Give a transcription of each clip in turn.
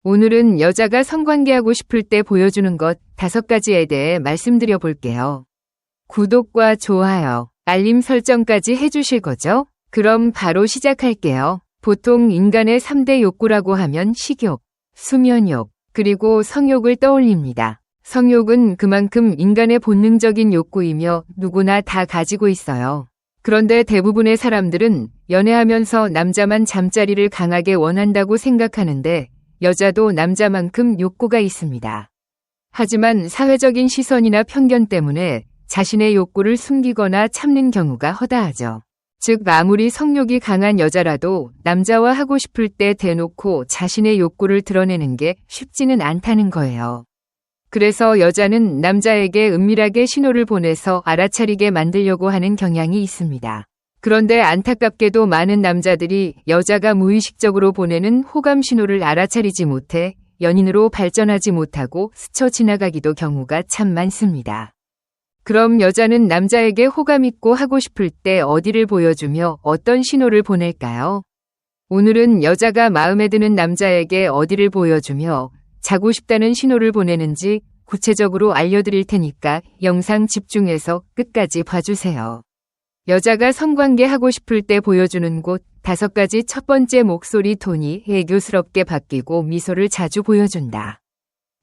오늘은 여자가 성관계하고 싶을 때 보여주는 것 5가지에 대해 말씀드려 볼게요. 구독과 좋아요, 알림 설정까지 해주실 거죠? 그럼 바로 시작할게요. 보통 인간의 3대 욕구라고 하면 식욕, 수면욕, 그리고 성욕을 떠올립니다. 성욕은 그만큼 인간의 본능적인 욕구이며 누구나 다 가지고 있어요. 그런데 대부분의 사람들은 연애하면서 남자만 잠자리를 강하게 원한다고 생각하는데 여자도 남자만큼 욕구가 있습니다. 하지만 사회적인 시선이나 편견 때문에 자신의 욕구를 숨기거나 참는 경우가 허다하죠. 즉 아무리 성욕이 강한 여자라도 남자와 하고 싶을 때 대놓고 자신의 욕구를 드러내는 게 쉽지는 않다는 거예요. 그래서 여자는 남자에게 은밀하게 신호를 보내서 알아차리게 만들려고 하는 경향이 있습니다. 그런데 안타깝게도 많은 남자들이 여자가 무의식적으로 보내는 호감 신호를 알아차리지 못해 연인으로 발전하지 못하고 스쳐 지나가기도 경우가 참 많습니다. 그럼 여자는 남자에게 호감 있고 하고 싶을 때 어디를 보여주며 어떤 신호를 보낼까요? 오늘은 여자가 마음에 드는 남자에게 어디를 보여주며 자고 싶다는 신호를 보내는지 구체적으로 알려드릴 테니까 영상 집중해서 끝까지 봐주세요. 여자가 성관계하고 싶을 때 보여주는 곳 5가지. 첫 번째, 목소리 톤이 애교스럽게 바뀌고 미소를 자주 보여준다.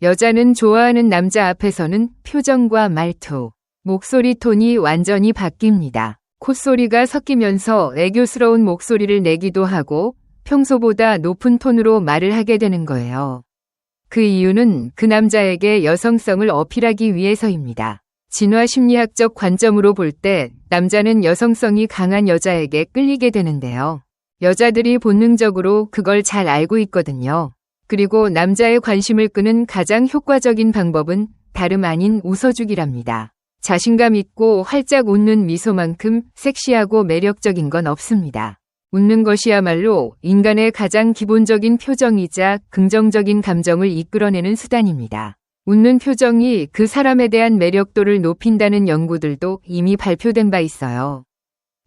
여자는 좋아하는 남자 앞에서는 표정과 말투, 목소리 톤이 완전히 바뀝니다. 콧소리가 섞이면서 애교스러운 목소리를 내기도 하고 평소보다 높은 톤으로 말을 하게 되는 거예요. 그 이유는 그 남자에게 여성성을 어필하기 위해서입니다. 진화 심리학적 관점으로 볼 때 남자는 여성성이 강한 여자에게 끌리게 되는데요. 여자들이 본능적으로 그걸 잘 알고 있거든요. 그리고 남자의 관심을 끄는 가장 효과적인 방법은 다름 아닌 웃어주기랍니다. 자신감 있고 활짝 웃는 미소만큼 섹시하고 매력적인 건 없습니다. 웃는 것이야말로 인간의 가장 기본적인 표정이자 긍정적인 감정을 이끌어내는 수단입니다. 웃는 표정이 그 사람에 대한 매력도를 높인다는 연구들도 이미 발표된 바 있어요.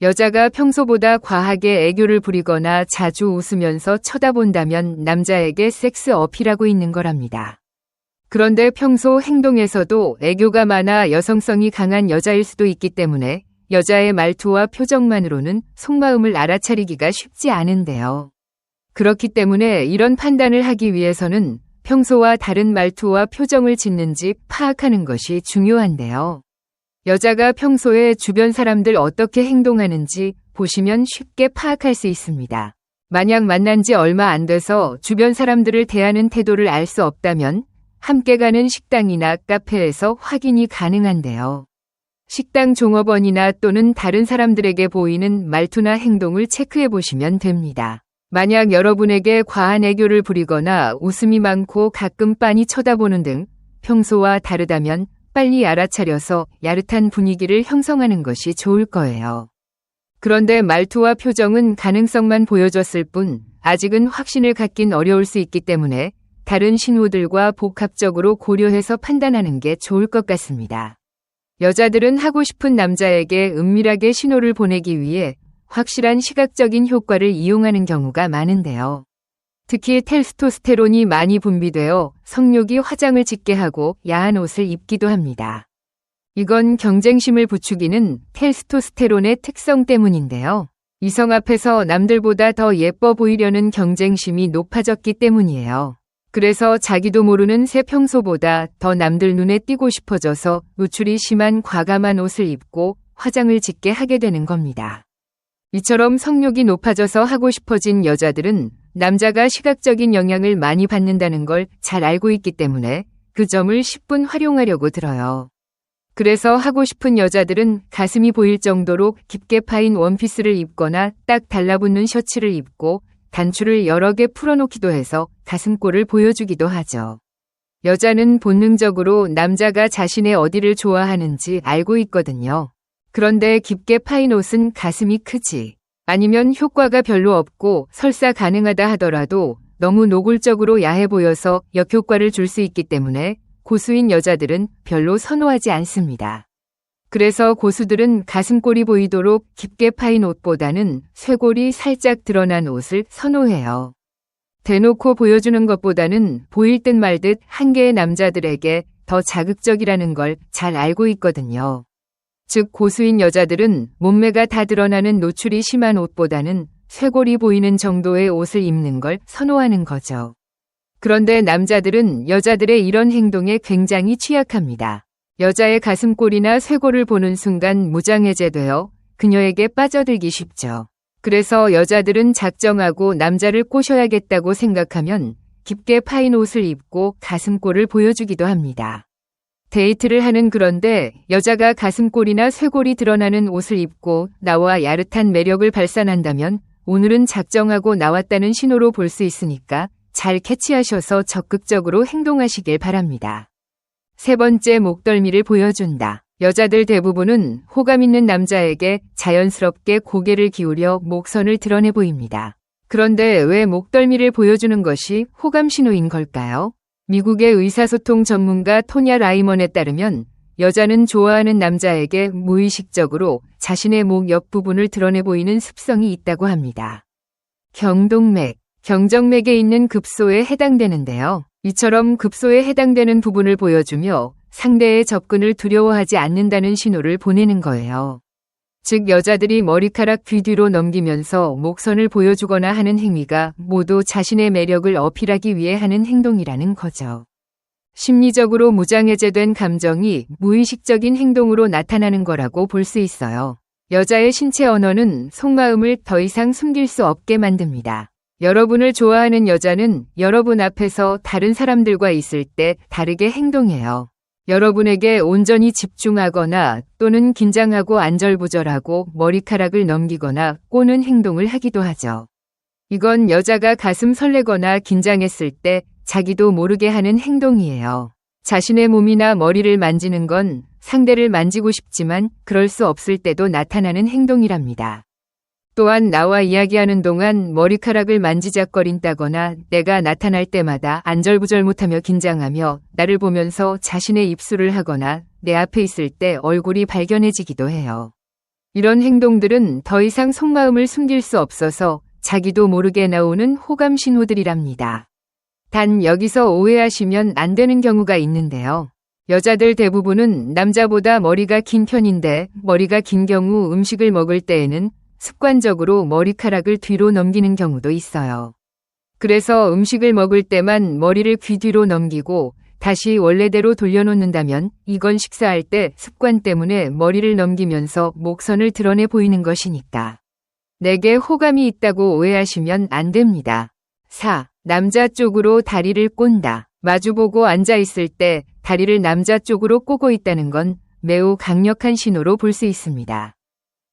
여자가 평소보다 과하게 애교를 부리거나 자주 웃으면서 쳐다본다면 남자에게 섹스 어필하고 있는 거랍니다. 그런데 평소 행동에서도 애교가 많아 여성성이 강한 여자일 수도 있기 때문에 여자의 말투와 표정만으로는 속마음을 알아차리기가 쉽지 않은데요. 그렇기 때문에 이런 판단을 하기 위해서는 평소와 다른 말투와 표정을 짓는지 파악하는 것이 중요한데요. 여자가 평소에 주변 사람들 어떻게 행동하는지 보시면 쉽게 파악할 수 있습니다. 만약 만난 지 얼마 안 돼서 주변 사람들을 대하는 태도를 알 수 없다면 함께 가는 식당이나 카페에서 확인이 가능한데요. 식당 종업원이나 또는 다른 사람들에게 보이는 말투나 행동을 체크해 보시면 됩니다. 만약 여러분에게 과한 애교를 부리거나 웃음이 많고 가끔 빤히 쳐다보는 등 평소와 다르다면 빨리 알아차려서 야릇한 분위기를 형성하는 것이 좋을 거예요. 그런데 말투와 표정은 가능성만 보여줬을 뿐 아직은 확신을 갖긴 어려울 수 있기 때문에 다른 신호들과 복합적으로 고려해서 판단하는 게 좋을 것 같습니다. 여자들은 하고 싶은 남자에게 은밀하게 신호를 보내기 위해 확실한 시각적인 효과를 이용하는 경우가 많은데요. 특히 테스토스테론이 많이 분비되어 성욕이 화장을 짓게 하고 야한 옷을 입기도 합니다. 이건 경쟁심을 부추기는 테스토스테론의 특성 때문인데요. 이성 앞에서 남들보다 더 예뻐 보이려는 경쟁심이 높아졌기 때문이에요. 그래서 자기도 모르는 새 평소보다 더 남들 눈에 띄고 싶어져서 노출이 심한 과감한 옷을 입고 화장을 짓게 하게 되는 겁니다. 이처럼 성욕이 높아져서 하고 싶어진 여자들은 남자가 시각적인 영향을 많이 받는다는 걸 잘 알고 있기 때문에 그 점을 10분 활용하려고 들어요. 그래서 하고 싶은 여자들은 가슴이 보일 정도로 깊게 파인 원피스를 입거나 딱 달라붙는 셔츠를 입고 단추를 여러 개 풀어놓기도 해서 가슴골을 보여주기도 하죠. 여자는 본능적으로 남자가 자신의 어디를 좋아하는지 알고 있거든요. 그런데 깊게 파인 옷은 가슴이 크지 아니면 효과가 별로 없고 설사 가능하다 하더라도 너무 노골적으로 야해 보여서 역효과를 줄 수 있기 때문에 고수인 여자들은 별로 선호하지 않습니다. 그래서 고수들은 가슴골이 보이도록 깊게 파인 옷보다는 쇄골이 살짝 드러난 옷을 선호해요. 대놓고 보여주는 것보다는 보일 듯 말 듯 한계의 남자들에게 더 자극적이라는 걸 잘 알고 있거든요. 즉 고수인 여자들은 몸매가 다 드러나는 노출이 심한 옷보다는 쇄골이 보이는 정도의 옷을 입는 걸 선호하는 거죠. 그런데 남자들은 여자들의 이런 행동에 굉장히 취약합니다. 여자의 가슴골이나 쇄골을 보는 순간 무장해제되어 그녀에게 빠져들기 쉽죠. 그래서 여자들은 작정하고 남자를 꼬셔야겠다고 생각하면 깊게 파인 옷을 입고 가슴골을 보여주기도 합니다. 데이트를 하는 그런데 여자가 가슴골이나 쇄골이 드러나는 옷을 입고 나와 야릇한 매력을 발산한다면 오늘은 작정하고 나왔다는 신호로 볼 수 있으니까 잘 캐치하셔서 적극적으로 행동하시길 바랍니다. 세 번째, 목덜미를 보여준다. 여자들 대부분은 호감 있는 남자에게 자연스럽게 고개를 기울여 목선을 드러내 보입니다. 그런데 왜 목덜미를 보여주는 것이 호감 신호인 걸까요? 미국의 의사소통 전문가 토냐 라이먼에 따르면 여자는 좋아하는 남자에게 무의식적으로 자신의 목 옆부분을 드러내 보이는 습성이 있다고 합니다. 경동맥, 경정맥에 있는 급소에 해당되는데요. 이처럼 급소에 해당되는 부분을 보여주며 상대의 접근을 두려워하지 않는다는 신호를 보내는 거예요. 즉 여자들이 머리카락 귀 뒤로 넘기면서 목선을 보여주거나 하는 행위가 모두 자신의 매력을 어필하기 위해 하는 행동이라는 거죠. 심리적으로 무장해제된 감정이 무의식적인 행동으로 나타나는 거라고 볼 수 있어요. 여자의 신체 언어는 속마음을 더 이상 숨길 수 없게 만듭니다. 여러분을 좋아하는 여자는 여러분 앞에서 다른 사람들과 있을 때 다르게 행동해요. 여러분에게 온전히 집중하거나 또는 긴장하고 안절부절하고 머리카락을 넘기거나 꼬는 행동을 하기도 하죠. 이건 여자가 가슴 설레거나 긴장했을 때 자기도 모르게 하는 행동이에요. 자신의 몸이나 머리를 만지는 건 상대를 만지고 싶지만 그럴 수 없을 때도 나타나는 행동이랍니다. 또한 나와 이야기하는 동안 머리카락을 만지작거린다거나 내가 나타날 때마다 안절부절 못하며 긴장하며 나를 보면서 자신의 입술을 하거나 내 앞에 있을 때 얼굴이 발견해지기도 해요. 이런 행동들은 더 이상 속마음을 숨길 수 없어서 자기도 모르게 나오는 호감 신호들이랍니다. 단 여기서 오해하시면 안 되는 경우가 있는데요. 여자들 대부분은 남자보다 머리가 긴 편인데 머리가 긴 경우 음식을 먹을 때에는 습관적으로 머리카락을 뒤로 넘기는 경우도 있어요. 그래서 음식을 먹을 때만 머리를 귀 뒤로 넘기고 다시 원래대로 돌려놓는다면 이건 식사할 때 습관 때문에 머리를 넘기면서 목선을 드러내 보이는 것이니까. 내게 호감이 있다고 오해하시면 안 됩니다. 4. 남자 쪽으로 다리를 꼰다. 마주보고 앉아있을 때 다리를 남자 쪽으로 꼬고 있다는 건 매우 강력한 신호로 볼 수 있습니다.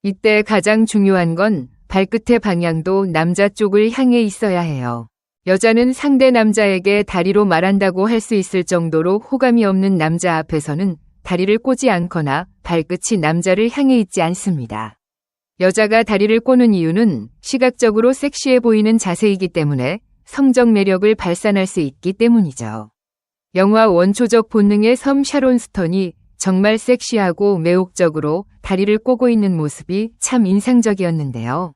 이때 가장 중요한 건 발끝의 방향도 남자 쪽을 향해 있어야 해요. 여자는 상대 남자에게 다리로 말한다고 할 수 있을 정도로 호감이 없는 남자 앞에서는 다리를 꼬지 않거나 발끝이 남자를 향해 있지 않습니다. 여자가 다리를 꼬는 이유는 시각적으로 섹시해 보이는 자세이기 때문에 성적 매력을 발산할 수 있기 때문이죠. 영화 원초적 본능의 섬 샤론 스톤이 정말 섹시하고 매혹적으로 다리를 꼬고 있는 모습이 참 인상적이었는데요.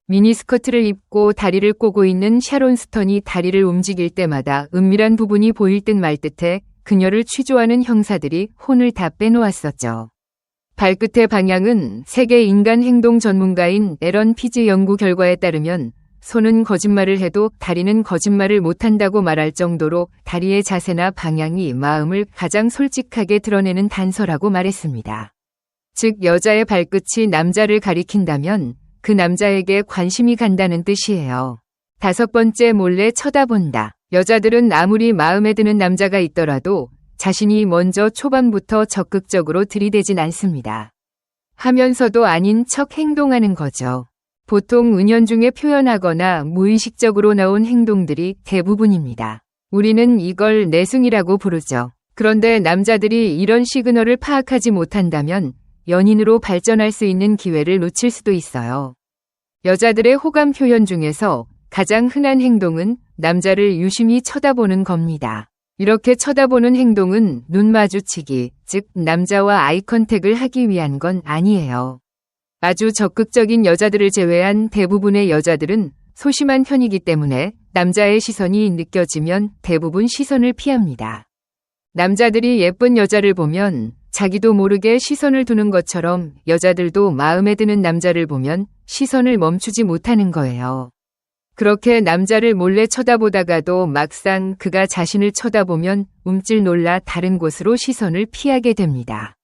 미니스커트를 입고 다리를 꼬고 있는 샤론 스톤이 다리를 움직일 때마다 은밀한 부분이 보일 듯 말 듯해 그녀를 취조하는 형사들이 혼을 다 빼놓았었죠. 발끝의 방향은 세계 인간 행동 전문가인 에런 피즈 연구 결과에 따르면 손은 거짓말을 해도 다리는 거짓말을 못한다고 말할 정도로 다리의 자세나 방향이 마음을 가장 솔직하게 드러내는 단서라고 말했습니다. 즉 여자의 발끝이 남자를 가리킨다면 그 남자에게 관심이 간다는 뜻이에요. 5번째, 몰래 쳐다본다. 여자들은 아무리 마음에 드는 남자가 있더라도 자신이 먼저 초반부터 적극적으로 들이대진 않습니다. 하면서도 아닌 척 행동하는 거죠. 보통 은연중에 표현하거나 무의식적으로 나온 행동들이 대부분입니다. 우리는 이걸 내숭이라고 부르죠. 그런데 남자들이 이런 시그널을 파악하지 못한다면 연인으로 발전할 수 있는 기회를 놓칠 수도 있어요. 여자들의 호감 표현 중에서 가장 흔한 행동은 남자를 유심히 쳐다보는 겁니다. 이렇게 쳐다보는 행동은 눈 마주치기, 즉 남자와 아이 컨택을 하기 위한 건 아니에요. 아주 적극적인 여자들을 제외한 대부분의 여자들은 소심한 편이기 때문에 남자의 시선이 느껴지면 대부분 시선을 피합니다. 남자들이 예쁜 여자를 보면 자기도 모르게 시선을 두는 것처럼 여자들도 마음에 드는 남자를 보면 시선을 멈추지 못하는 거예요. 그렇게 남자를 몰래 쳐다보다가도 막상 그가 자신을 쳐다보면 움찔 놀라 다른 곳으로 시선을 피하게 됩니다.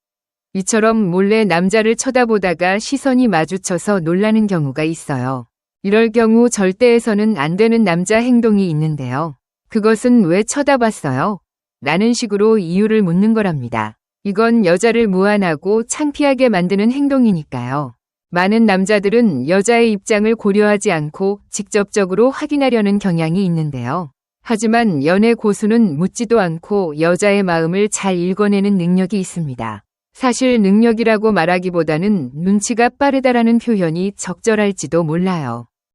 이처럼 몰래 남자를 쳐다보다가 시선이 마주쳐서 놀라는 경우가 있어요. 이럴 경우 절대해서는 안 되는 남자 행동이 있는데요. 그것은 왜 쳐다봤어요? 라는 식으로 이유를 묻는 거랍니다. 이건 여자를 무안하고 창피하게 만드는 행동이니까요. 많은 남자들은 여자의 입장을 고려하지 않고 직접적으로 확인하려는 경향이 있는데요. 하지만 연애 고수는 묻지도 않고 여자의 마음을 잘 읽어내는 능력이 있습니다. 사실 능력이라고 말하기보다는 눈치가 빠르다라는 표현이 적절할지도 몰라요.